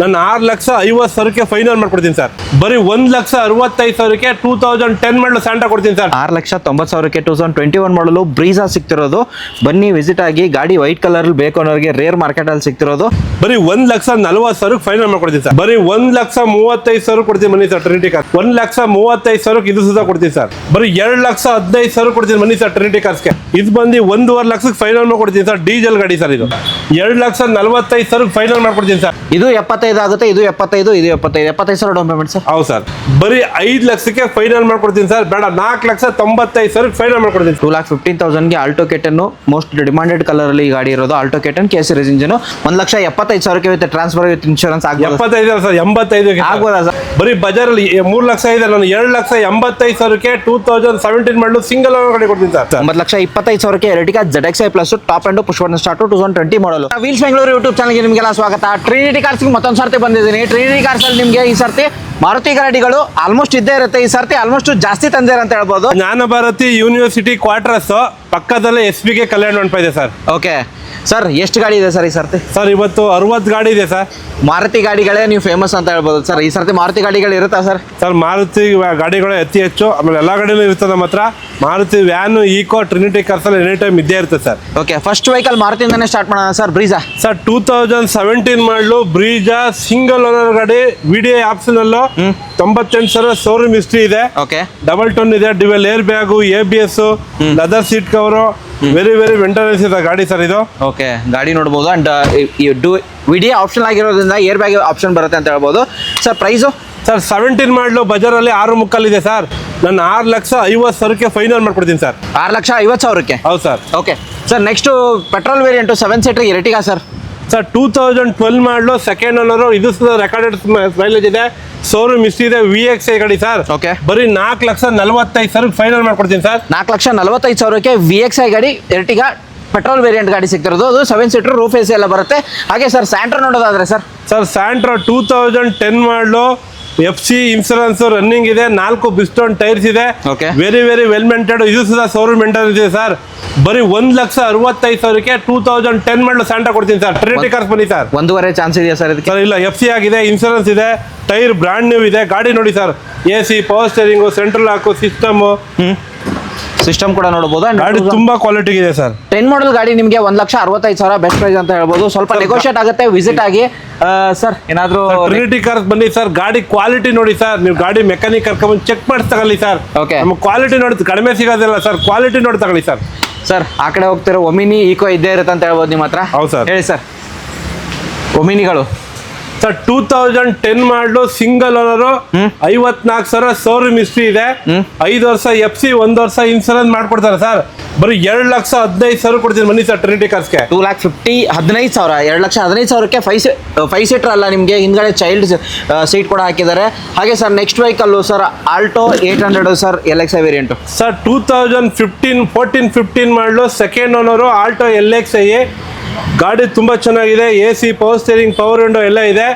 ನಾನು 6,50,000 ಫೈನಲ್ ಮಾಡ್ಕೊಡ್ತೀನಿ ಸರ್. ಬರೀ 1,65,000 2010 ಮಾಡಲು ಸ್ಯಾಂಟಾ ಕೊಡ್ತೀನಿ ಸರ್. 6,90,000 2021 ಮಾಡಲು ಬ್ರೀಜಾ ಸಿಗ್ತಿರೋದು. ಬನ್ನಿ ವಿಸಿಟ್ ಆಗಿ. ಗಾಡಿ ವೈಟ್ ಕಲರ್ ಬೇಕು ಅನ್ನೋರಿಗೆ ರೇರ್ ಮಾರ್ಕೆಟ್ ಅಲ್ಲಿ ಸಿಗ್ತಿರೋದು. ಬರೀ 1,40,000 ಫೈನಲ್ ಮಾಡ್ಕೊಡ್ತೀನಿ ಸರ್. ಬರೀ 1,35,000 ಕೊಡ್ತೀನಿ ಬನ್ನಿ ಸರ್. ಟ್ರಿನಿಟಿ ಕಾರ್ 1,35,000 ಇದು ಸುಧಾ ಕೊಡ್ತೀನಿ ಸರ್. ಬರೀ 2,15,000 ಕೊಡ್ತೀನಿ ಬನ್ನಿ ಸರ್. ಟ್ರಿನಿಟಿ ಕಾರ್ಸ್ಗೆ ಇದು ಬಂದು 1.5 ಲಕ್ಷಕ್ಕೆ ಫೈನಲ್ ಮಾಡ್ಕೊಡ್ತೀನಿ ಸರ್. ಡೀಸೆಲ್ ಗಾಡಿ ಸರ್. ಇದು 2,45,000 ಫೈನಲ್ ಮಾಡ್ಕೊಡ್ತೀನಿ ಸರ್. ಇದು 75 ಆಗುತ್ತೆ. ಇದು 75, ಇದು 75,000 ಡೌನ್ ಪೇಮೆಂಟ್ ಸರ್. ಹೌದು ಸರ್. ಬರೀ 5 ಲಕ್ಷಕ್ಕೆ ಫೈನಲ್ ಮಾಡ್ಕೊಡ್ತೀನಿ ಸರ್. ಬೇಡ 4,95,000 ಫೈನಲ್ ಮಾಡ್ಕೊಡ್ತೀನಿ. 2,15,000ಗೆ Alto K ten most demanded colour ಅಲ್ಲಿ ಈ ಗಾಡಿ ಇರೋದು. Alto K ten K series engine 1,75,000 with transfer with insurance ಆಗ್ಬೋದು. 75 ಸರ್. 85 ಆಗ್ಬೋದಾ ಸರ್? ಬರೀ ಬಜಾರ್ ಅಲ್ಲಿ 3 ಲಕ್ಷ ಇದೆ. ನಾನು 2,85,000 2017 ಮಾಡಲು ಸಿಂಗಲ್ ಓನರ್ ಗಾಡಿ ಕೊಡ್ತೀನಿ sir. 9,25,000 Ertiga ZXi plus top and push button start 2020 ಮಾಡಲು. ವೀಲ್ಸ್ ಬೆಂಗಳೂರು ಯೂಟ್ಯೂಬ್ ಚಾನಲ್ಗೆ ನಿಮಗೆಲ್ಲ ಸ್ವಾಗತ. ಟ್ರಿನಿಟಿ ಕಾರ್ಸ್ಗೆ ಮತ್ತೊಂದು ಸರ್ತಿ ಬಂದಿದ್ದೀನಿ. ಟ್ರಿನಿಟಿ ಕಾರ್ಸ್ ಅಲ್ಲಿ ನಿಮಗೆ ಈ ಸರ್ತಿ ಮಾರುತಿ ಗಾಡಿಗಳು ಆಲ್ಮೋಸ್ಟ್ ಇದ್ದೇ ಇರುತ್ತೆ. ಈ ಸರ್ತಿ ಆಲ್ಮೋಸ್ಟ್ ಜಾಸ್ತಿ ತಂದಿರ ಅಂತ ಹೇಳ್ಬೋದು. ಜ್ಞಾನ ಭಾರತಿ ಯೂನಿವರ್ಸಿಟಿ ಕ್ವಾರ್ಟರ್ಸ್ ಪಕ್ಕದಲ್ಲೇ SBK ಕಲ್ಯಾಣ ಮಂಟಪ ಇದೆ ಸರ್. ಓಕೆ ಸರ್, ಎಷ್ಟು ಗಾಡಿ ಇದೆ ಸರ್ ಈ ಸರ್ತಿ? ಸರ್ ಇವತ್ತು 60 ಗಾಡಿ ಇದೆ ಸರ್. ಮಾರುತಿ ಗಾಡಿಗಳೇ ನೀವು ಫೇಮಸ್ ಅಂತ ಹೇಳ್ಬೋದು ಸರ್. ಈ ಸರ್ತಿ ಮಾರುತಿ ಗಾಡಿಗಳು ಇರುತ್ತಾ ಸರ್? ಸರ್ ಮಾರುತಿ ಗಾಡಿಗಳು ಅತಿ ಹೆಚ್ಚು. ಆಮೇಲೆ ಎಲ್ಲ ಗಾಡಿನೂ ಇರ್ತದೆ ನಮ್ಮ ಹತ್ರ. Maruti van, Eeco, Trinity cars ಅಲ್ಲಿ ಎನಿ ಟೈಮ್ ಇದ್ದೇ ಇರುತ್ತೆ ಸರ್. ಓಕೆ, ಫಸ್ಟ್ ವೆಹಿಕಲ್ ಮಾರುತಿಯಿಂದನೇ ಸ್ಟಾರ್ಟ್ ಮಾಡೋಣ ಸರ್. ಬ್ರೀಜಾ ಸರ್ 2017 ಮಾಡಲು ಬ್ರೀಜಾ ಸಿಂಗಲ್ ಓನರ್ ಗಾಡಿ. VDI ಆಪ್ಷನ್ ಅಲ್ಲೂ 98,000 ಶೋರೂಮ್ ಹಿಸ್ಟ್ರಿ ಇದೆ. ಓಕೆ, ಡಬಲ್ ಟನ್ ಇದೆ. Dual air bag, ABS, leather seat cover, very maintenance ಇದೆ ಗಾಡಿ ಸರ್ ಇದು. ಓಕೆ, ಗಾಡಿ ನೋಡ್ಬೋದು. ಅಂಡ್ VDI ಆಪ್ಷನ್ ಆಗಿರೋದ್ರಿಂದ ಏರ್ ಬ್ಯಾಗ್ ಆಪ್ಷನ್ ಬರುತ್ತೆ ಅಂತ ಹೇಳ್ಬೋದು ಸರ್. ಪ್ರೈಸು ಸರ್ 17 ಮಾಡಲು ಬಜಾರಲ್ಲಿ 6.3 ಇದೆ ಸರ್. ನಾನು 6,50,000 ಫೈನಲ್ ಮಾಡ್ಕೊಡ್ತೀನಿ ಸರ್. 6,50,000. ಹೌದು sir. Okay sir, next petrol variant 7 seater Ertiga sir. Sir 2012 ಮಾಡಲು ಸೆಕೆಂಡ್ ಓನರು. ಇದು ರೆಕಾರ್ಡೆಡ್ ಮೈಲೇಜ್ ಇದೆ. ಶೋರೂಮ್ ಹಿಸ್ಟ್ರಿ ಇದೆ. VXi ಗಾಡಿ ಸರ್. ಓಕೆ, ಬರೀ 4,45,000 ಫೈನಲ್ ಮಾಡ್ಕೊಡ್ತೀನಿ ಸರ್. 4,45,000 VXi ಗಾಡಿ ಎರ್ಟಿಗಾ ಪೆಟ್ರೋಲ್ ವೇರಿಯಂಟ್ ಗಾಡಿ ಸಿಗ್ತಿರೋದು. ಅದು 7 ಸೀಟರ್, ರೂಫ್ AC ಎಲ್ಲ ಬರುತ್ತೆ. ಹಾಗೆ ಸರ್ ಸ್ಯಾಂಟ್ರಾ ನೋಡೋದಾದ್ರೆ ಸರ್. ಸರ್ ಸ್ಯಾಂಟ್ರಾ 2010 ಮಾಡಲು FC ಇನ್ಸೂರೆನ್ಸ್ ರನ್ನಿಂಗ್ ಇದೆ. 4 ಬಿಸ್ಟೋನ್ ಟೈರ್ಸ್ ಇದೆ. Okay, very well maintained. ಇದು ಸಹ ಶೋರೂಮ್ ಮೇಂಟೆನೆನ್ಸ್ ಇದೆ ಸರ್. ಬರೀ 1,65,000 2010 ಮಾಡಲು ಸ್ಯಾಂಟ್ರಾ ಕೊಡ್ತೀನಿ ಸರ್. ಟ್ರಿನಿಟಿ ಕಾರ್ಸ್ ಬನ್ನಿ ಸರ್. 1.5 ಚಾನ್ಸ್ ಇದೆಯಾ ಸರ್ ಇದಕ್ಕೆ? ಸರ್ ಇಲ್ಲ, FC ಆಗಿದೆ, ಇನ್ಸೂರೆನ್ಸ್ ಇದೆ, ಟೈರ್ ಬ್ರಾಂಡ್ ನ್ಯೂ ಇದೆ. ಗಾಡಿ ನೋಡಿ sir. AC, power steering, central lock, system ಕೂಡ ನೋಡಬಹುದು. ಗಾಡಿ ತುಂಬಾ ಕ್ವಾಲಿಟಿ ಇದೆ ಸರ್. 10 ಮಾಡಲ್ ಗಾಡಿ ನಿಮಗೆ 1,65,000 ಬೆಸ್ಟ್ ಪ್ರೈಸ್ ಅಂತ ಹೇಳ್ಬೋದು. ಸ್ವಲ್ಪ ನೆಗೋಷಿಯೇಟ್ ಆಗುತ್ತೆ. ವಿಸಿಟ್ ಆಗಿ ಸರ್. ಏನಾದ್ರು ಟ್ರಿನಿಟಿ ಕಾರ್ಸ್ ಬನ್ನಿ ಸರ್. ಗಾಡಿ ಕ್ವಾಲಿಟಿ ನೋಡಿ ಸರ್. ನೀವು ಗಾಡಿ ಮೆಕ್ಯಾನಿಕ್ ಕರ್ಕೊಂಡ್ಬಂದು ಚೆಕ್ ಮಾಡಿ ತಗೊಳ್ಳಿ ಸರ್. ಓಕೆ, ನಮ್ಮ ಕ್ವಾಲಿಟಿ ನೋಡಿ ಕಡಿಮೆ ಸಿಗೋದಿಲ್ಲ ಸರ್. ಕ್ವಾಲಿಟಿ ನೋಡಿ ತಗೊಳ್ಳಿ ಸರ್. ಸರ್ ಆ ಕಡೆ ಹೋಗ್ತಿರೋ ಒಮಿನಿ ಈಕೋ ಇದ್ದೇ ಇರುತ್ತೆ ಅಂತ ಹೇಳ್ಬೋದು ನಿಮ್ಮ ಹತ್ರ. ಹೌದು ಸರ್. ಹೇಳಿ ಸರ್. ಒಮಿನಿಗಳು ಸರ್ 2010 ಮಾಡಲು ಸಿಂಗಲ್ ಓನರು. 54,000 ಶೋರೂಮ್ ಹಿಸ್ಟ್ರಿ ಇದೆ. 5 ವರ್ಷ FC, 1 ವರ್ಷ ಇನ್ಸೂರೆನ್ಸ್ ಮಾಡ್ಕೊಡ್ತಾರೆ ಸರ್. ಬರೀ 2,15,000 ಕೊಡ್ತೀನಿ ಬನ್ನಿ ಸರ್. ಟ್ರಿನಿಟಿ ಕಾರ್ಸ್ಗೆ 2,15,000 2,15,000 5 ಸೀಟರ್ ಅಲ್ಲ, ನಿಮಗೆ ಹಿಂದ್ಗಡೆ ಚೈಲ್ಡ್ ಸೀಟ್ ಕೂಡ ಹಾಕಿದ್ದಾರೆ. ಹಾಗೆ sir next vehicle sir Alto 800 sir LXi variant. Sir 2014-15 ಮಾಡಲು ಸೆಕೆಂಡ್ ಓನರು. ಆಲ್ಟೋ LXi ಗಾಡಿ ತುಂಬಾ ಚೆನ್ನಾಗಿದೆ. AC, power steering, power window ಎಲ್ಲ ಇದೆ.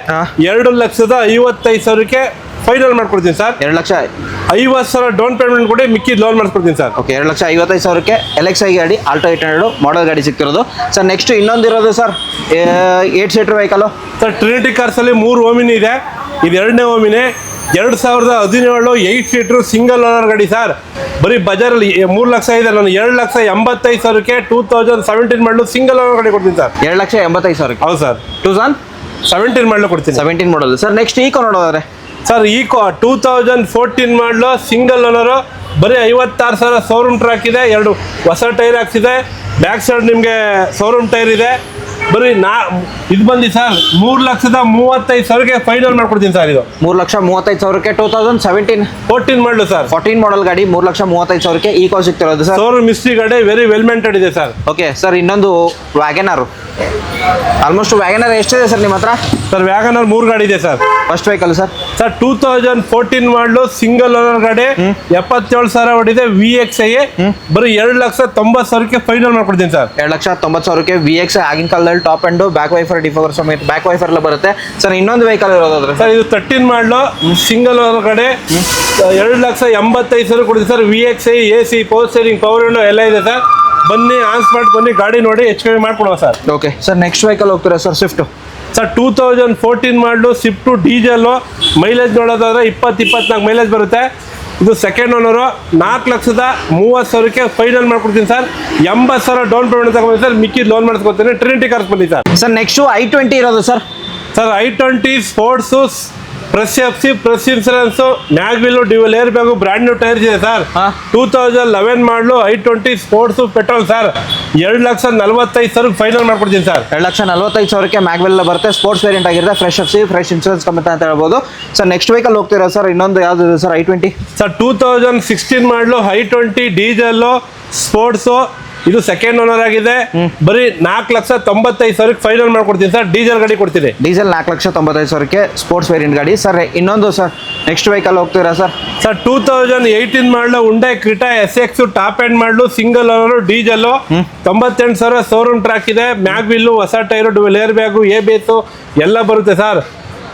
2,55,000 ಫೈನಲ್ ಮಾಡ್ಕೊಡ್ತೀನಿ ಸರ್. 2,50,000 ಡೌನ್ ಪೇಮೆಂಟ್ ಕೊಡಿ, ಮಿಕ್ಕಿ ಲೋನ್ ಮಾಡಿಸ್ಕೊಡ್ತೀನಿ ಸರ್. ಓಕೆ, 2,55,000 LXi ಗಾಡಿ ಆಲ್ಟೋ 800 ಮಾಡಲ್ ಗಾಡಿ ಸಿಗ್ತಿರೋದು ಸರ್. ನೆಕ್ಸ್ಟ್ ಇನ್ನೊಂದಿರೋದು sir 8 seater vehicle sir. Trinity cars ಅಲ್ಲಿ 3 ಓಮಿನಿ ಇದೆ. ಇದು 2ನೇ ಓಮಿನಿ. 2017 8 ಸೀಟರ್ ಸಿಂಗಲ್ ಓನರ್ ಗಾಡಿ ಸರ್. ಬರೀ ಬಜಾರಲ್ಲಿ 3 ಲಕ್ಷ ಇದೆ. ನಾನು 2,85,000 2017 ಮಾಡಲು ಸಿಂಗಲ್ ಓನರ್ ಗಾಡಿ ಕೊಡ್ತೀನಿ ಸರ್. 2,85,000. ಹೌದು ಸರ್. 2017 ಮಾಡಲು ಕೊಡ್ತೀನಿ. 17 ಮಾಡಲ್ ಸರ್. ನೆಕ್ಸ್ಟ್ ಈಕೋ ನೋಡೋದಾದ್ರೆ ಸರ್ ಈಕೋ 2014 ಮಾಡಲು ಸಿಂಗಲ್ ಓನರು. ಬರೀ 56,000 ಶೋರೂಮ್ ಟ್ರ್ಯಾಕ್ ಇದೆ. 2 ಹೊಸ ಟೈರ್ ಹಾಕ್ಸಿದೆ. ಬ್ಯಾಕ್ ಸೈಡ್ ನಿಮಗೆ ಶೋರೂಮ್ ಟೈರ್ ಇದೆ. ಬರೀ ಇದು ಬಂದು ಸರ್ 3,35,000 ಫೈನಲ್ ಮಾಡ್ಕೊಡ್ತೀನಿ ಸರ್. ಇದು 3,35,000 2017 14 ಮಾಡಲು ಸರ್. 14 ಮಾಡಲ್ ಗಾಡಿ 3,35,000 ಈಕೋ ಸಿಗ್ತಿರೋದು ಸರ್. ಶೋರೂಮ್ ಹಿಸ್ಟ್ರಿ ಗಾಡಿ ವೆರಿ ವೆಲ್ ಮೇಂಟೆಡ್ ಇದೆ ಸರ್. ಓಕೆ ಸರ್, ಇನ್ನೊಂದು ವ್ಯಾಗನರ್. ಆಲ್ಮೋಸ್ಟ್ ವ್ಯಾಗನರ್ ಎಷ್ಟಿದೆ ಸರ್ ನಿಮ್ಮ ಹತ್ರ? ಸರ್ ವ್ಯಾಗನರ್ 3 ಗಾಡಿ ಇದೆ sir. First vehicle sir. Sir 2014 ಮಾಡಲು ಸಿಂಗಲ್ ಓನರ್ ಗಾಡಿ. 77,000 ಹೊಡಿದೆ. VXi ಬರೀ 2,90,000 ಫೈನಲ್ ಮಾಡ್ಕೊಡ್ತೀನಿ ಸರ್. 2,90,000 VXi ಆಗಿನ ಕಾಲದಲ್ಲಿ top and back wiper differ ಸಮೇತ ಬ್ಯಾಕ್ ವೈಫರ್ ಎಲ್ಲ ಬರುತ್ತೆ ಸರ್. ಇನ್ನೊಂದು ವೆಹಿಕಲ್ ಇರೋದಾದ್ರೆ ಸರ್ ಇದು 13 ಮಾಡಲು ಸಿಂಗಲ್ ಓನರ್ ಗಾಡಿ. 2,85,000 ಕೊಡ್ತೀನಿ sir. VXi, AC, power steering, power window ಎಲ್ಲ ಇದೆ ಸರ್. ಬನ್ನಿ ಆನ್ ಸ್ಪಾಟ್ ಬನ್ನಿ, ಗಾಡಿ ನೋಡಿ ಹೆಚ್ಚು ಕಮ್ಮಿ ಮಾಡ್ಕೊಡುವ sir. Okay sir, next vehicle ಹೋಗ್ತೀರಾ sir? Swift sir 2014 model Swift diesel mileage ನೋಡೋದಾದ್ರೆ 20-24 ಮೈಲೇಜ್ ಬರುತ್ತೆ. ಇದು ಸೆಕೆಂಡ್ ಓನರು. 4,30,000 ಫೈನಲ್ ಮಾಡ್ಕೊಡ್ತೀನಿ ಸರ್. 80,000 ಡೌನ್ ಪೇಮೆಂಟ್ ತಗೊಂಡು ಸರ್, ಮಿಕ್ಕಿ ಲೋನ್ ಮಾಡಿಸ್ಕೊತೀನಿ. ಟ್ರಿನಿಟಿ ಕಾರ್ಸ್ ಬನ್ನಿ ಸರ್. ಸರ್ ನೆಕ್ಸ್ಟು i20 ಇರೋದು sir. Sir i20 sports press FC, press insurance, mag wheel, dual air bag, brand new tyres ಇದೆ sir. 2011 model i20 sports petrol sir. 2,45,000 final ಮಾಡ್ಕೊಡ್ತೀನಿ sir. 2,45,000 maglev ಬರುತ್ತೆ. Sports variant ಆಗಿರುತ್ತೆ. Fresh FC, fresh insurance company ಅಂತ ಹೇಳ್ಬೋದು sir. Next vehicle ಹೋಗ್ತೀರಾ sir? ಇನ್ನೊಂದು ಯಾವ್ದು ಇದೆ ಸರ್? i20 ಸರ್ 2016 ಮಾಡಲು i20 ಡೀಸೆಲ್ಲು ಸ್ಪೋರ್ಟ್ಸು. ಇದು ಸೆಕೆಂಡ್ ಓನರ್ ಆಗಿದೆ. ಬರೀ 4,95,000 ಫೈನಲ್ ಮಾಡ್ಕೊಡ್ತೀನಿ ಸರ್. ಡೀಸೆಲ್ ಗಾಡಿ ಕೊಡ್ತೀನಿ. ಡೀಸೆಲ್ 4,95,000 ಸ್ಪೋರ್ಟ್ಸ್ ವೇರಿಯಂಟ್ ಗಾಡಿ ಸರ್. ಇನ್ನೊಂದು ಸರ್ ನೆಕ್ಸ್ಟ್ ವೆಹಿಕಲ್ ಹೋಗ್ತೀರಾ ಸರ್? ಸರ್ 2018 ಮಾಡಲು ಉಂಡೈ ಕ್ರಿಟಾ SX ಟಾಪ್ ಎಂಡ್ ಮಾಡಲು single owner diesel. 98,000 showroom track ಇದೆ. ಮ್ಯಾಗ್ವಿಲ್ಲು, ಹೊಸ tyre, dual air bag, ABS ಎಲ್ಲ ಬರುತ್ತೆ ಸರ್.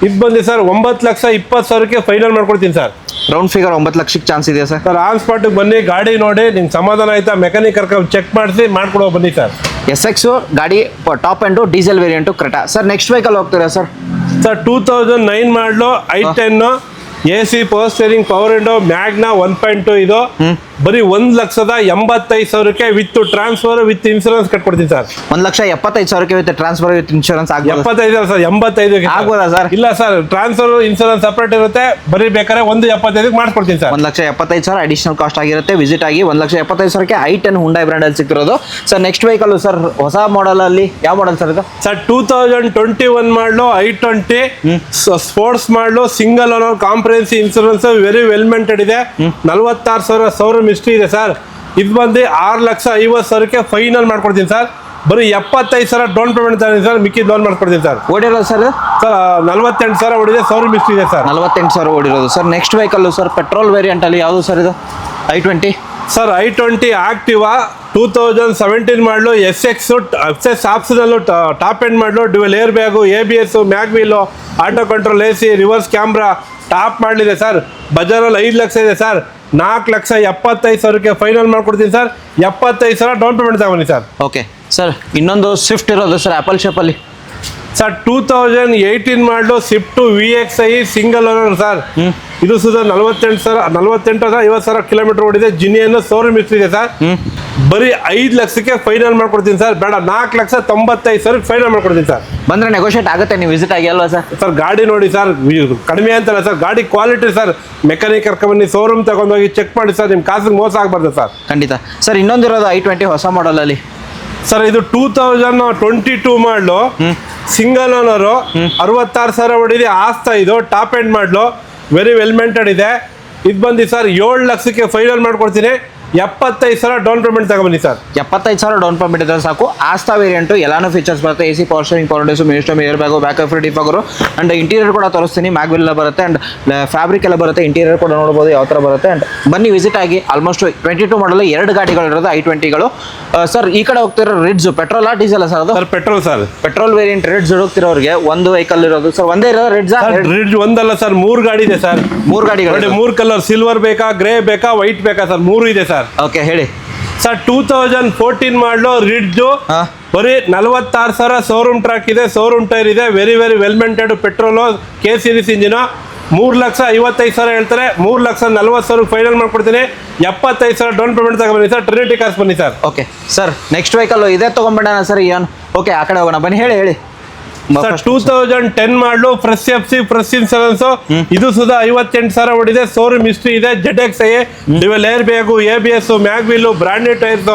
ಇದು ಬಂದು ಸರ್ 9,20,000 ಫೈನಲ್ ಮಾಡ್ಕೊಡ್ತೀನಿ ಸರ್. ರೌಂಡ್ ಫಿಗರ್ 9 ಲಕ್ಷಕ್ಕೆ ಚಾನ್ಸ್ ಇದೆ ಸರ್. ಸರ್ ಆನ್ ಸ್ಪಾಟಿಗೆ ಬನ್ನಿ, ಗಾಡಿ ನೋಡಿ ನಿಮ್ಗೆ ಸಮಾಧಾನ ಆಯ್ತಾ ಮೆಕ್ಯಾನಿಕ್ ಕರ್ಕೊಂಡು ಚೆಕ್ ಮಾಡಿಸಿ ಮಾಡ್ಕೊಡೋ ಬನ್ನಿ ಸರ್. SX ಗಾಡಿ top end diesel variant Creta sir. Next vehicle ಹೋಗ್ತೀರಾ sir? Sir 2009 model i10 AC power steering, power window, Magna 1.2 ಇದು. ಬರೀ 1,85,000 ವಿತ್ ಟ್ರಾನ್ಸ್ಫರ್ ವಿತ್ ಇನ್ಸೂರೆನ್ಸ್ ಕಟ್ಕೊಡ್ತೀನಿ sir. 1,75,000 with transfer with insurance ಆಗ್ಬೋದು? 75 ಸರ್. 85 ಆಗ್ಬೋದಾ ಸರ್? ಇಲ್ಲ sir, transfer insurance separate ಇರುತ್ತೆ. ಬರೀ ಬೇಕಾದ್ರೆ 1,75,000 ಮಾಡ್ಕೊಡ್ತೀನಿ ಸರ್. 1,75,000 ಅಡಿಷನಲ್ ಕಾಸ್ಟ್ ಆಗಿರುತ್ತೆ. ವಿಸಿಟ್ ಆಗಿ 1,75,000 i10 ಹುಂಡೈ ಬ್ರ್ಯಾಂಡ್ ಅಲ್ಲಿ ಸಿಕ್ಕಿರೋದು ಸರ್. ನೆಕ್ಸ್ಟ್ ವೆಹಿಕಲ್ ಸರ್ ಹೊಸ ಮಾಡೆಲ್ ಅಲ್ಲಿ ಯಾವ ಮಾಡೆಲ್ ಸರ್ ಇದು? ಸರ್ 2021 ಮಾಡಲು i20 sports model single owner comprehensive insurance very well maintained ಇದೆ. 46,000 ಶೋರೂಮ್ ಹಿಸ್ಟ್ರಿ ಇದೆ ಸರ್. ಇದು ಬಂದು 6,50,000 ಫೈನಲ್ ಮಾಡ್ಕೊಡ್ತೀನಿ ಸರ್. ಬರೀ 75,000 ಡೌನ್ ಪೇಮೆಂಟ್ ತಗೊಂಡಿದ್ದೀನಿ ಸರ್. ಮಿಕ್ಕಿ ಲೋನ್ ಮಾಡ್ಕೊಡ್ತೀನಿ ಸರ್. ಓಡಿರೋದು ಸರ್? ಸರ್ 48,000 ಓಡಿದೆ. ಶೋರೂಮ್ ಹಿಸ್ಟ್ರಿ ಇದೆ ಸರ್. 48,000 ಓಡಿರೋದು sir. Next vehicle sir petrol variant ಅಲ್ಲಿ ಯಾವುದು ಸರ್ ಇದು? i20 sir i20 Activa 2017 model SX optional top end model dual air bag, ABS, ಮ್ಯಾಗ್ವಿಲ್ಲು, auto control, AC, reverse camera top ಮಾಡಲಿದೆ sir. ಬಜಾರಲ್ಲಿ 5 ಲಕ್ಷ ಇದೆ sir. 4,75,000 final ಮಾಡ್ಕೊಡ್ತೀನಿ sir. 75,000 down payment ತಗೊಂಡಿ sir. Okay sir. ಇನ್ನೊಂದು ಸ್ವಿಫ್ಟ್ ಇರೋದು sir apple ಶೇಪಲ್ಲಿ sir 2018 model Swift VXi single owner sir. ಇದು ಸುಧಾ 48,000 ಕಿಲೋಮೀಟರ್ ಓಡಿದೆ. ಜಿನಿಯನ್ ಶೋರೂಮ್ ಹಿಸ್ಟ್ರಿ ಇದೆ ಸರ್. ಬರೀ 5 ಲಕ್ಷಕ್ಕೆ ಫೈನಲ್ ಮಾಡ್ಕೊಡ್ತೀನಿ ಸರ್. ಬೇಡ 4,95,000 ಫೈನಲ್ ಮಾಡ್ಕೊಡ್ತೀನಿ ಸರ್. ಬಂದರೆ ನೆಗೋಷಿಯೇಟ್ ಆಗುತ್ತೆ, ನೀವು ವಿಸಿಟ್ ಆಗಿ ಅಲ್ವಾ ಸರ್? ಸರ್ ಗಾಡಿ ನೋಡಿ ಸರ್, ಕಡಿಮೆ ಅಂತಲ್ಲ ಸರ್, ಗಾಡಿ ಕ್ವಾಲಿಟಿ ಸರ್. ಮೆಕ್ಯಾನಿಕ್ ಕರ್ಕೊಂಡ್ಬನ್ನಿ, ಶೋರೂಮ್ ತಗೊಂಡೋಗಿ ಚೆಕ್ ಮಾಡಿ ಸರ್. ನಿಮ್ಮ ಕಾಸಿಗೆ ಮೋಸ ಆಗಬಾರ್ದು ಸರ್. ಖಂಡಿತ ಸರ್. ಇನ್ನೊಂದಿರೋದು i20 ಹೊಸ ಮಾಡಲಲ್ಲಿ ಸರ್. ಇದು 2022 ಮಾಡಲು ಸಿಂಗಲ್ ಓನರು 66,000 ಹೊಡಿದೆ. ಆಸ್ತಾ ಇದು top end model very well maintained ಇದೆ. ಇದು ಬಂದು ಸರ್ 7 ಲಕ್ಷಕ್ಕೆ ಫೈನಲ್ ಮಾಡ್ಕೊಡ್ತೀನಿ. 75,000 ಡೌನ್ ಪೇಮೆಂಟ್ ತಗೊಂಬನ್ನಿ ಸರ್. 75,000 ಡೌನ್ ಪೇಮೆಂಟ್ ಇದ್ರೆ ಸಾಕು. ಆಸ್ತಾ ವೇರಿಯಂಟು ಎಲ್ಲಾನು ಫೀಚರ್ಸ್ ಬರುತ್ತೆ. AC power steering, power window, ಮಿನಿಸ್ಟಮ್, air bag, backup free defogger and interior ಕೂಡ ತೋರಿಸ್ತೀನಿ. ಮ್ಯಾಗ್ವಿಲ್ ಎಲ್ಲ ಬರುತ್ತೆ ಅಂಡ್ ಫ್ಯಾಬ್ರಿಕ್ ಎಲ್ಲ ಬರುತ್ತೆ. ಇಂಟೀರಿಯರ್ ಕೂಡ ನೋಡ್ಬೋದು ಯಾವ ಥರ ಬರುತ್ತೆ. ಅಂಡ್ ಬನ್ನಿ ವಿಸಿಟ್ ಆಗಿ. ಆಲ್ಮೋಸ್ಟ್ 22 ಮಾಡಲು 2 ಗಾಡಿಗಳಿರೋದು i20ಗಳು ಸರ್. ಈ ಕಡೆ ಹೋಗ್ತಿರೋ ರಿಡ್ಜ್ ಪೆಟ್ರೋಲಾ ಡೀಸೆಲ್ ಸರ್? ಅದು sir petrol sir. Petrol variant Ritz ಹೋಗ್ತಿರೋರಿಗೆ ಒಂದು ವೆಹಿಕಲ್ ಇರೋದು ಸರ್. ಒಂದೇ ಇರೋದು ರಿಡ್ಜ್? ರಿಡ್ಜ್ ಒಂದಲ್ಲ ಸರ್, 3 ಗಾಡಿ ಇದೆ ಸರ್. 3 ಗಾಡಿಗಳು? 3 ಕಲರ್. ಸಿಲ್ವರ್ ಬೇಕಾ, ಗ್ರೇ ಬೇಕಾ, ವೈಟ್ ಬೇಕಾ ಸರ್? 3 ಇದೆ ಸರ್. ಓಕೆ ಹೇಳಿ ಸರ್. 2014 ಮಾಡಲು ರಿಡ್ಜು ಬರೀ 46,000 ಶೋರೂಮ್ ಟ್ರ್ಯಾಕ್ ಇದೆ. ಶೋರೂಮ್ ಟೈರ್ ಇದೆ. Very very well maintained petrol K series engine. 3,55,000 ಹೇಳ್ತಾರೆ. 3,40,000 ಫೈನಲ್ ಮಾಡ್ಕೊಡ್ತೀನಿ. 75,000 ಡೌನ್ ಪೇಮೆಂಟ್ ತಗೊಂಡ್ಬನ್ನಿ ಸರ್. ಟ್ರಿನಿಟಿ ಕಾರ್ಸ್ ಬನ್ನಿ sir. Okay sir. Next vehicle ಇದೇ ತೊಗೊಂಡ್ಬಿಡೋಣ ಸರ್. ಏನು ಓಕೆ ಆ ಕಡೆ ಹೋಗೋಣ ಬನ್ನಿ. ಹೇಳಿ ಸರ್ 2010 ಮಾಡಲು ಫ್ರೆಶ್ ಎಫ್ಸಿ, ಫ್ರೆಶ್ ಇನ್ಸೂರೆನ್ಸ್. ಇದು ಸುಧಾ 58,000 ಹೊಡಿದೆ. ಶೋರೂಮ್ ಹಿಸ್ಟ್ರಿ ಇದೆ. ZXi dual air bag, ABS, mag wheel, brand new tyres.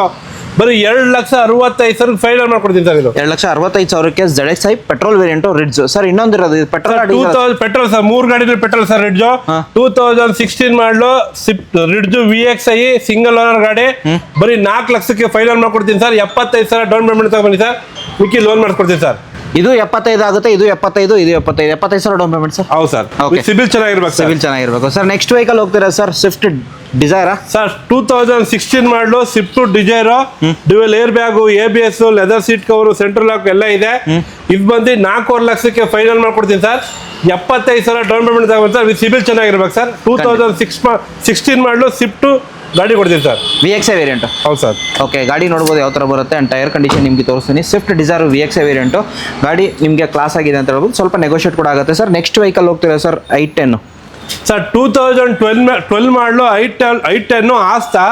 ಬರೀ 2,65,000 ಫೈನಲ್ ಮಾಡ್ಕೊಡ್ತೀನಿ ಸರ್. ಇದು 2,65,000 ZXi petrol variant Ritz sir. ಇನ್ನೊಂದಿರೋದು ಪೆಟ್ರೋಲ್ ಪೆಟ್ರೋಲ್ ಸರ್. 3 ಗಾಡಿ ಪೆಟ್ರೋಲ್ ಸರ್. ರಿಡ್ಜು 2016 ಮಾಡಲು ರಿಡ್ಜು VXi ಸಿಂಗಲ್ ಓನರ್ ಗಾಡಿ. ಬರೀ 4 ಲಕ್ಷಕ್ಕೆ ಫೈನಲ್ ಮಾಡ್ಕೊಡ್ತೀನಿ ಸರ್. 75,000 ಡೌನ್ ಪೇಮೆಂಟ್ ತಗೊಂಡ್ಬನ್ನಿ ಸರ್. ಮಿಕ್ಕಿ ಲೋನ್ ಮಾಡ್ಕೊಡ್ತೀನಿ ಸರ್. ಇದು 75 ಆಗುತ್ತೆ. ಇದು 75, ಇದು 75,000 ಡೌನ್ ಪೇಮೆಂಟ್ ಸರ್. ಹೌದು ಸರ್. ಸಿಬಿಲ್ ಚೆನ್ನಾಗಿರ್ಬೇಕು. ಸಿಬಿಲ್ ಚೆನ್ನಾಗಿರ್ಬೇಕು ಸರ್. ನೆಕ್ಸ್ಟ್ ವೆಹಿಕಲ್ ಹೋಗ್ತೀರಾ ಸರ್? ಸ್ವಿಫ್ಟ್ ಡಿಸೈರಾ sir. 2016 model Swift Dzire. Dual air bag, ABS, leather seat cover, central lock ಎಲ್ಲ ಇದೆ. ಇದು ಬಂದು 4.5 ಲಕ್ಷಕ್ಕೆ ಫೈನಲ್ ಮಾಡ್ಕೊಡ್ತೀನಿ ಸರ್. 75,000 ಡೌನ್ ಪೇಮೆಂಟ್ ತಗೊಂಡು ಸರ್. ಸಿಬಿಲ್ ಚೆನ್ನಾಗಿರ್ಬೇಕು ಸರ್. 2016 ಮಾಡಲು ಸ್ವಿಫ್ಟ್ ಗಾಡಿ ಕೊಡ್ತೀನಿ ಸರ್. VXI variant. ಹೌದು ಸರ್. ಓಕೆ, ಗಾಡಿ ನೋಡ್ಬೋದು ಯಾವ ಥರ ಬರುತ್ತೆ ಆ್ಯಂಡ್ ಟೈರ್ ಕಂಡೀಷನ್ ನಿಮಗೆ ತೋರಿಸ್ತೀನಿ. ಸ್ವಿಫ್ಟ್ ಡಿಸೈರ್ VXI ವೇರಿಯಂಟು ಗಾಡಿ ನಿಮಗೆ ಕ್ಲಾಸ್ ಆಗಿದೆ ಅಂತ ಹೇಳ್ಬೋದು. ಸ್ವಲ್ಪ ನೆಗೋಷಿಯೇಟ್ ಕೂಡ ಆಗುತ್ತೆ ಸರ್. ನೆಕ್ಸ್ಟ್ ವೆಹಿಕಲ್ ಹೋಗ್ತೀರಾ sir, i10. Sir 2012 model i10 ಆಸ್ತಾ.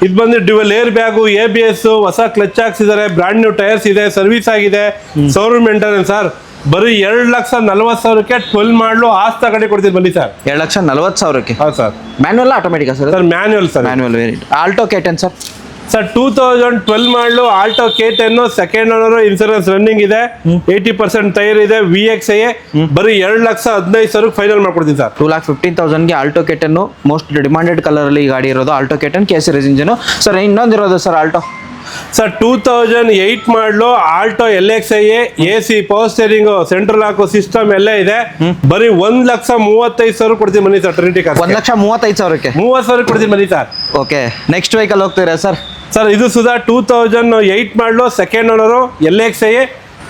ಇದು ಬಂದು ಡ್ಯುವೆಲ್ ಏರ್ ಬ್ಯಾಗು, ABS, ಹೊಸ ಕ್ಲಚ್ ಹಾಕ್ಸಿದ್ದಾರೆ, ಬ್ರ್ಯಾಂಡ್ ನ್ಯೂ ಟೈರ್ಸ್ ಇದೆ, ಸರ್ವಿಸ್ ಆಗಿದೆ, ಶೋರೂಮ್ ಮೇಂಟೆನೆನ್ಸ್ ಸರ್. ಬರೀ 2,40,000ಕ್ಕೆ 12 ಮಾಡಲು ಆಸ್ತಾ ಗಾಡಿ ಕೊಡ್ತೀನಿ ಬನ್ನಿ ಸರ್. 2,40,000ಕ್ಕೆ. ಹೌದು ಸರ್. ಮ್ಯಾನ್ಯಲ್ ಆಟೋಮೆಟಿಕಾ sir? Sir manual sir. Manual variant. Alto K10 sir. Sir 2012 model Alto K10 second owner, insurance running ಇದೆ, 80% ಟೈರ್ ಇದೆ, VXI. ಬರೀ 2,15,000 ಫೈನಲ್ ಮಾಡ್ಕೊಡ್ತೀನಿ ಸರ್. 2,15,000ಗೆ Alto K10 most demanded colour ಅಲ್ಲಿ ಈ ಗಾಡಿ ಇರೋದು. Alto K10 KC engine. Sir ಇನ್ನೊಂದಿರೋದು sir Alto. Sir 2008 model Alto LXI, AC, power steering, central ಹಾಕೋ ಸಿಸ್ಟಮ್ ಎಲ್ಲ ಇದೆ. ಬರೀ 1,35,000 ಕೊಡ್ತೀನಿ ಬನ್ನಿ ಸರ್. ಟ್ರಿನಿಟಿ ಕಾರ್ 1,35,000ಕ್ಕೆ 30,000 ಕೊಡ್ತೀನಿ ಬನ್ನಿ ಸರ್. ಓಕೆ, ನೆಕ್ಸ್ಟ್ ವೆಹಿಕಲ್ ಹೋಗ್ತೀರಾ ಸರ್? ಸರ್ ಇದು ಸುಧಾ 2008 ಮಾಡಲು ಸೆಕೆಂಡ್ ಓನರು, LXI,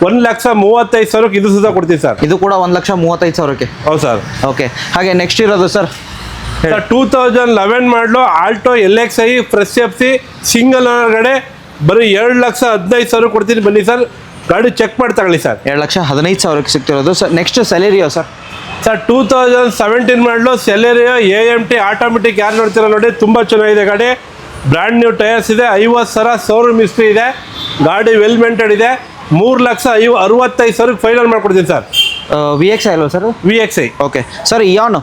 1,35,000 ಇದು ಸುಧಾ ಕೊಡ್ತೀನಿ ಸರ್. ಇದು ಕೂಡ 1,35,000ಕ್ಕೆ. ಹೌದು ಸರ್. ಓಕೆ, ಹಾಗೆ ನೆಕ್ಸ್ಟ್ ಇರೋದು ಸರ್? ಸರ್ 2011 ಮಾಡಲು Alto LXI fresh FC single owner ಗಾಡಿ. ಬರೀ 2,15,000 ಕೊಡ್ತೀನಿ ಬನ್ನಿ ಸರ್. ಗಾಡಿ ಚೆಕ್ ಮಾಡಿ ತಗೊಳ್ಳಿ ಸರ್. 2,15,000ಕ್ಕೆ ಸಿಗ್ತಿರೋದು sir. Next Celerio sir. Sir 2017 model Celerio AMT automatic. ಯಾರು ನೋಡ್ತೀರಾ ನೋಡಿ, ತುಂಬ ಚೆನ್ನಾಗಿದೆ ಗಾಡಿ. ಬ್ರ್ಯಾಂಡ್ ನ್ಯೂ ಟೈರ್ಸ್ ಇದೆ, 50,000 ಶೋರೂಮ್ ಹಿಸ್ಟ್ರಿ ಇದೆ, ಗಾಡಿ ವೆಲ್ ಮೇಂಟೆಡ್ ಇದೆ. 3,65,000 ಫೈನಲ್ ಮಾಡ್ಕೊಡ್ತೀನಿ ಸರ್. VXI ಅಲ್ವಾ sir? VXI. Okay sir. Eon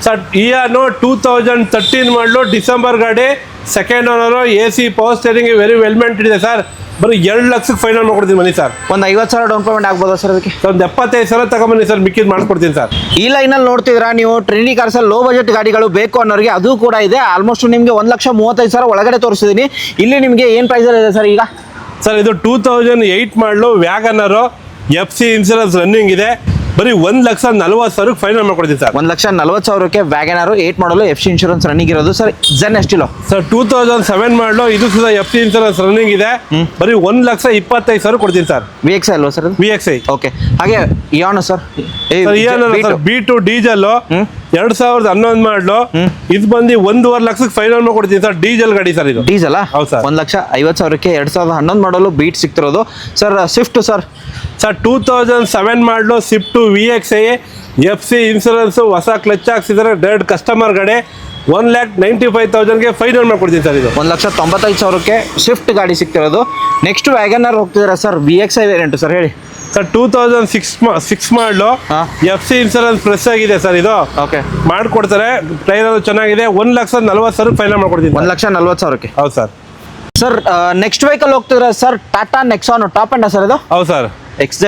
sir Eon 2013 model December ಗಾಡಿ, second owner, AC, power steering, very well maintained ಇದೆ ಸರ್. ಬರೀ 2,00,000 ಫೈನಲ್ ಮಾಡ್ಕೊಡ್ತೀನಿ ಬನ್ನಿ ಸರ್. ಒಂದು 50,000 ಡೌನ್ ಪೇಮೆಂಟ್ ಆಗ್ಬೋದಾ ಸರ್ ಅದಕ್ಕೆ? ಒಂದು 75,000 ತಗೊಂಬನ್ನಿ ಸರ್, ಮಿಕ್ಕಿದ್ ಮಾಡ್ಕೊಡ್ತೀನಿ ಸರ್. ಈ ಲೈನಲ್ಲಿ ನೋಡ್ತಿದ್ರಾ ನೀವು, ಟ್ರಿನಿಟಿ ಕಾರ್ಸಲ್ಲಿ ಲೋ ಬಜೆಟ್ ಗಾಡಿಗಳು ಬೇಕು ಅನ್ನೋರಿಗೆ ಅದು ಕೂಡ ಇದೆ. ಆಲ್ಮೋಸ್ಟ್ ನಿಮಗೆ 1,35,000 ಒಳಗಡೆ ತೋರಿಸಿದ್ದೀನಿ. ಇಲ್ಲಿ ನಿಮಗೆ ಏನು ಪ್ರೈಸಲ್ಲಿ ಇದೆ ಸರ್ ಈಗ? ಸರ್ ಇದು 2008 ಮಾಡಲು ವ್ಯಾಗನರು, FC ಇನ್ಸೂರೆನ್ಸ್ ರನ್ನಿಂಗ್ ಇದೆ. ಬರೀ 1,40,000 ಫೈನಲ್ ಮಾಡ್ಕೊಡ್ತೀನಿ ಸರ್. 1,40,000ಕ್ಕೆ ವ್ಯಾಗನರು 8 ಮಾಡಲು FC ಇನ್ಶೂರೆನ್ಸ್ ರನ್ನಿಂಗ್ ಇರೋದು ಸರ್. ಜೆನ್ ಎಷ್ಟಿಲ್ಲ ಸರ್ 2007 ಮಾಡಲು ಇದು ಸುಧಾ FC ಇನ್ಸೂರೆನ್ಸ್ ರನ್ನಿಂಗ್ ಇದೆ. ಬರೀ 1,25,000 ಕೊಡ್ತೀನಿ ಸರ್. VXI ಅಲ್ವಾ ಸರ್? VXI. ಓಕೆ, ಹಾಗೆ ಇಯಾನು ಸರ್. B2 ಡೀಸೆಲ್ 2011 ಮಾಡಲು. ಇದು ಬಂದು 1,50,000 ಫೈನಲ್ ಮಾಡ್ಕೊಡ್ತೀನಿ ಸರ್. ಡೀಸೆಲ್ ಗಾಡಿ ಸರ್ ಇದು. ಡೀಸೆಲ್? ಹೌದು ಸರ್. 1,50,000ಕ್ಕೆ 2011 ಮಾಡಲು ಬೀಟ್ ಸಿಗ್ತಿರೋದು sir. Swift sir. Sir 2007 model Swift VXI, FC insurance, ಹೊಸ ಕ್ಲಚ್ ಹಾಕ್ಸಿದ್ದಾರೆ, ಡೈರೆಕ್ಟ್ ಕಸ್ಟಮರ್ ಗಾಡಿ. 1,95,000ಗೆ ಫೈನಲ್ ಮಾಡ್ಕೊಡ್ತೀನಿ ಸರ್. ಇದು 1,95,000ಕ್ಕೆ ಸ್ವಿಫ್ಟ್ ಗಾಡಿ ಸಿಗ್ತಿರೋದು. ನೆಕ್ಸ್ಟ್ ವ್ಯಾಗನರ್ ಹೋಗ್ತಿದ್ದೀರಾ ಸರ್? VXI ವೇರಿಯಂಟು ಸರ್, ಹೇಳಿ sir. 2006 model, FC insurance fresh ಆಗಿದೆ ಸರ್. ಇದು ಓಕೆ ಮಾಡ್ಕೊಡ್ತಾರೆ, ಟೈರ್ ಚೆನ್ನಾಗಿದೆ. 1,40,000 ಫೈನಲ್ ಮಾಡ್ಕೊಡ್ತೀನಿ. 1,40,000ಕ್ಕೆ. ಹೌದು ಸರ್. ಸರ್ ನೆಕ್ಸ್ಟ್ ವೆಹಿಕಲ್ ಹೋಗ್ತಿದ್ದೀರಾ ಸರ್? ಟಾಟಾ ನೆಕ್ಸಾನ್ ಟಾಪ್ ಎಂಡ ಸರ್ ಇದು? ಹೌದು ಸರ್. XZ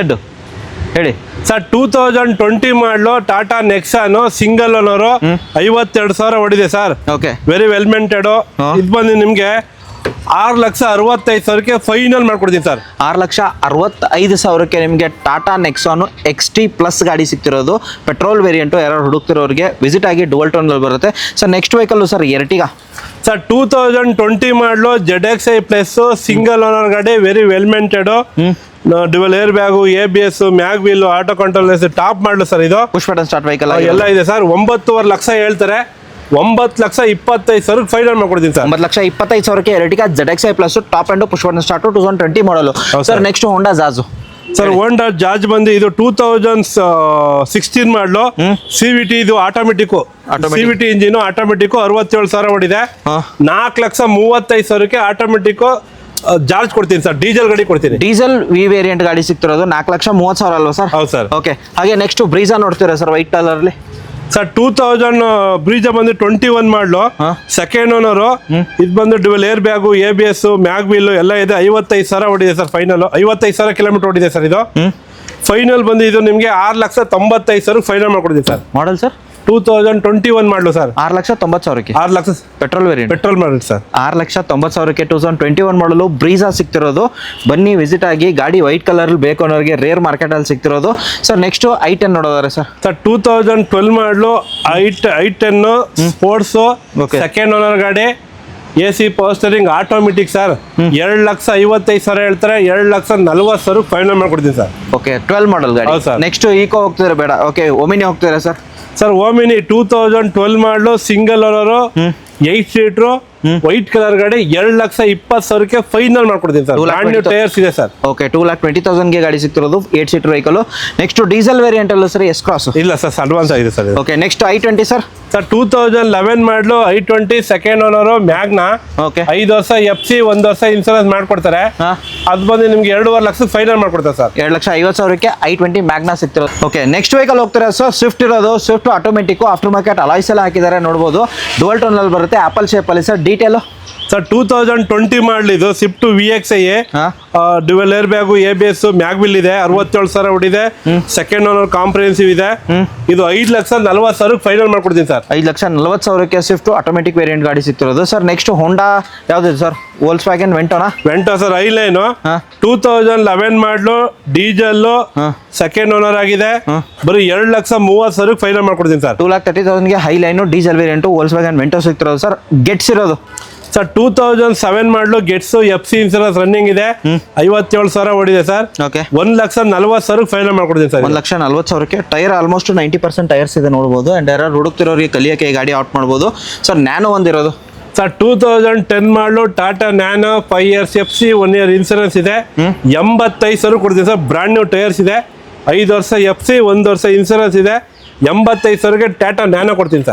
ಹೇಳಿ sir. 2020 model Tata Nexon single owner, 52,000 ಹೊಡಿದೆ sir. Okay, very well maintained. ಇದು ಬಂದು ನಿಮಗೆ 6,65,000ಕ್ಕೆ ಫೈನಲ್ ಮಾಡ್ಕೊಡ್ತೀನಿ ಸರ್. 6,65,000ಕ್ಕೆ ನಿಮಗೆ ಟಾಟಾ ನೆಕ್ಸಾನು XT ಪ್ಲಸ್ ಗಾಡಿ ಸಿಗ್ತಿರೋದು. Petrol variant. ಯಾರು ಹುಡುಕ್ತಿರೋರಿಗೆ ವಿಸಿಟ್ ಆಗಿ ಡುವಲ್ ಟೋನಲ್ಲಿ ಬರುತ್ತೆ sir. Next vehicle sir Ertiga. Sir 2020 model ZXi plus single owner ಗಾಡಿ, very well maintained. Dual air bag, ABS, mag wheel, auto control, top model sir. ಇದು push button start vehicle ಎಲ್ಲ ಇದೆ sir. 9,5 lakh ಹೇಳ್ತಾರೆ. 9,25,000 final ಮಾಡ್ಕೊಡ್ತೀನಿ sir. 9,25,000ಕ್ಕೆ Ertiga ZXi plus top and push button start 2020 model sir. Next Honda Jazz sir. Honda Jazz ಬಂದು ಇದು 2016 model, CVT. ಇದು automatic CVT engine, automatic. 67,000 ಹೊಡಿದೆ. 4,35,000ಕ್ಕೆ ಆಟೋಮೆಟಿಕ್ ಜಾರ್ಜ್ ಕೊಡ್ತೀನಿ ಸರ್. ಡೀಸೆಲ್ ಗಾಡಿ ಕೊಡ್ತೀನಿ. ಡೀಸೆಲ್ V ವೇರಿಯಂಟ್ ಗಾಡಿ ಸಿಗ್ತಿರೋದು. 4,30,000 ಅಲ್ವಾ ಸರ್? ಹೌದು ಸರ್. ಓಕೆ, ಹಾಗೆ ನೆಕ್ಸ್ಟ್ ಬ್ರೀಜಾ ನೋಡ್ತೀರಾ ಸರ್ ವೈಟ್ ಕಲರ್ ಅಲ್ಲಿ? ಸರ್ 2000 ಬ್ರೀಜಾ ಬಂದು 21 ಮಾಡಲು, ಸೆಕೆಂಡ್ ಓನರು. ಇದು ಬಂದು dual air bag, ABS, mag wheel ಎಲ್ಲ ಇದೆ. 55,000 ಹೊಡಿದೆ ಸರ್. ಫೈನಲ್ 55,000 ಕಿಲೋಮೀಟರ್ ಹೊಡಿದೆ ಸರ್. ಇದು ಫೈನಲ್ ಬಂದು ಇದು ನಿಮಗೆ 6,95,000 ಫೈನಲ್ ಮಾಡ್ಕೊಡ್ತೀನಿ ಸರ್. ಮಾಡಲ್ ಸರ್ 2021 ಮಾಡಲು ಸರ್. 6,90,000ಕ್ಕೆ. 6 ಲಕ್ಷ ಪೆಟ್ರೋಲ್ ವೇರಿಯಂಟ್. ಪೆಟ್ರೋಲ್ ಮಾಡಿ ಸರ್. 6,90,000ಕ್ಕೆ 2021 ಮಾಡಲು ಬ್ರೀಜಾ ಸಿಗ್ತಿರೋದು. ಬನ್ನಿ ವಿಸಿಟ್ ಆಗಿ. ಗಾಡಿ ವೈಟ್ ಕಲರ್ ಬೇಕು ಅನ್ನೋರಿಗೆ ರೇರ್ ಮಾರ್ಕೆಟ್ ಅಲ್ಲಿ ಸಿಗ್ತಿರೋದು ಸರ್. ನೆಕ್ಸ್ಟ್ i10 ನೋಡೋದಾರೆ sir. Sir 2012 model i10 sports, second owner ಗಾಡಿ, AC, power steering, automatic sir. 2,55,000 ಹೇಳ್ತಾರೆ. 2,40,000 ಫೈನಲ್ ಮಾಡ್ಕೊಡ್ತೀನಿ ಸರ್. ಓಕೆ, 12 ಮಾಡಲ್ ಗಾಡಿ. ನೆಕ್ಸ್ಟ್ ಈಕೋ ಹೋಗ್ತಿದ್ರೆ ಬೇಡ. ಓಕೆ, ಒಮಿನಿ ಹೋಗ್ತಿದ್ರೆ sir. Sir Omni 2012 model, single owner, 8 seater, white colour ಗಾಡಿ 2,20,000 final ಮಾಡ್ಕೊಡ್ತೀನಿ ಸರ್. 2,20,000 ಬ್ರಾಂಡ್ ನ್ಯೂ ಟೈರ್ಸ್ ಇದೆ ಸರ್. ಓಕೆ 2,20,000 ಗಾಡಿ ಸಿಗ್ತಿರೋದು 8 seater vehicle. Next diesel variant ಅಲ್ಲೂ ಸರ್ ಎಸ್ ಕ್ರಾಸ್. ಇಲ್ಲ ಸರ್, ಅಡ್ವಾನ್ಸ್ ಆಗಿದೆ sir. Okay next i20 sir. Sir 2011 model i20 second owner Magna. Okay 5 ವರ್ಷ FC 1 ವರ್ಷ ಇನ್ಸೂರೆನ್ಸ್ ಮಾಡ್ಕೊಡ್ತಾರೆ. ಅದು ಬಂದು ನಿಮ್ಗೆ 2.5 ಲಕ್ಷ ಫೈನಲ್ ಮಾಡ್ಕೊಡ್ತಾರೆ ಸರ್. 2,50,000 i20 ಮ್ಯಾಗ್ನಾ ಸಿಗ್ತಿರೋದು. ಓಕೆ ನೆಕ್ಸ್ಟ್ ವೆಹಿಕಲ್ ಹೋಗ್ತಾರೆ ಸರ್, ಸ್ವಿಫ್ಟ್ ಇರೋದು. Swift automatic after market alloys ಎಲ್ಲ ಹಾಕಿದ್ದಾರೆ ನೋಡ್ಬೋದು. ಡುವಲ್ ಟೋನ್ ಅಲ್ಲಿ ಬರುತ್ತೆ, ಆಪಲ್ ಶೇಪ್ ಅಲ್ಲಿ ಸರ್. ಡೀಟೇಲ್ ಸರ್ 2020 ಮಾಡಲ್ ಇದು. Swift VXI dual air bag, ABS, mag wheel ಇದೆ. 67,000 ಹೊಡಿದೆ. ಸೆಕೆಂಡ್ ಓನರ್ ಕಾಂಪ್ರಿಹೆನ್ಸಿವ್ ಇದೆ. ಇದು 5,40,000 ಫೈನಲ್ ಮಾಡ್ಕೊಡ್ತೀನಿ ಸರ್. 5,40,000 ಸ್ವಿಫ್ಟ್ ಆಟೋಮೆಟಿಕ್ ವೇರಿಯಂಟ್ ಗಾಡಿ ಸಿಗ್ತಿರೋದು ಸರ್. ನೆಕ್ಸ್ಟ್ ಹೋಂಡಾ ಯಾವ್ದಿದೆ sir? Volkswagen Vento sir. Highline 2011 ಮಾಡಲು ಡೀಸೆಲ್ ಸೆಕೆಂಡ್ ಓನರ್ ಆಗಿದೆ. ಬರೀ 2,30,000 ಫೈನಲ್ ಮಾಡ್ಕೊಡ್ತೀನಿ sir. 2,30,000 Highline diesel variant Volkswagen Vento ಸಿಗ್ತಿರೋದು ಸರ್. ಗೆಟ್ಸ್ ಇರೋದು sir 2007 model Getz FC insurance running ಇದೆ. 57,000 ಓಡಿದೆ ಸರ್. ಓಕೆ 1,40,000 ಫೈನಲ್ ಮಾಡ್ಕೊಡ್ತೀನಿ ಸರ್. 1,40,000 ಟೈರ್ ಆಲ್ಮೋಸ್ಟ್ 90% ಟೈರ್ಸ್ ಇದೆ ನೋಡ್ಬೋದು. ಅಂಡ್ ಯಾರು ಹುಡುಕ್ತಿರೋರಿಗೆ ಕಲಿಯೋಕೆ ಗಾಡಿ ಔಟ್ ಮಾಡ್ಬೋದು ಸರ್. ನ್ಯಾನೋ ಒಂದಿರೋದು ಸರ್ 2010 ಮಾಡಲು Tata nano 5 years FC 1 year insurance ಇದೆ. 85,000 ಕೊಡ್ತೀನಿ ಸರ್. ಬ್ರಾಂಡ್ ನ್ಯೂ ಟೈರ್ಸ್ ಇದೆ. 5 ವರ್ಷ FC 1 ವರ್ಷ ಇನ್ಸೂರೆನ್ಸ್ ಇದೆ. 85,000 ಟಾಟಾ ನ್ಯಾನೋ ಕೊಡ್ತೀನಿ ಸರ್.